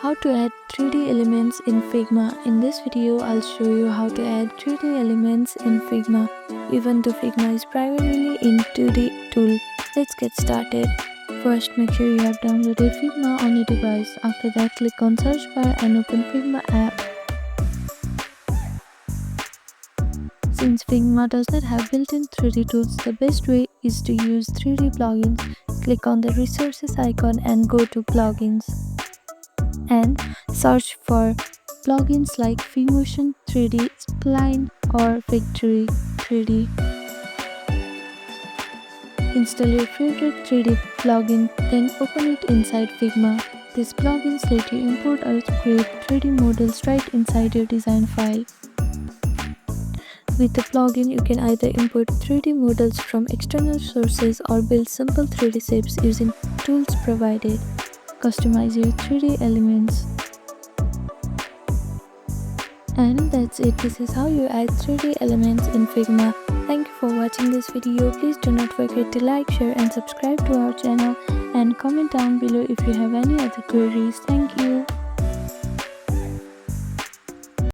How to add 3D elements in Figma. In this video, I'll show you how to add 3D elements in Figma, even though Figma is primarily in 2D tool. Let's get started. First, make sure you have downloaded Figma on your device. After that, click on search bar and open Figma app. Since Figma does not have built-in 3D tools, the best way is to use 3D plugins. Click on the resources icon and go to plugins. And search for plugins like Figmotion 3D, Spline or Victory 3D. Install your favorite 3D plugin, then open it inside Figma. These plugins let you import or create 3D models right inside your design file. With the plugin, you can either import 3D models from external sources or build simple 3D shapes using tools provided. Customize your 3D elements. And that's it. This is how you add 3D elements in Figma. Thank you for watching this video. Please do not forget to like, share and subscribe to our channel, and comment down below if you have any other queries. Thank you.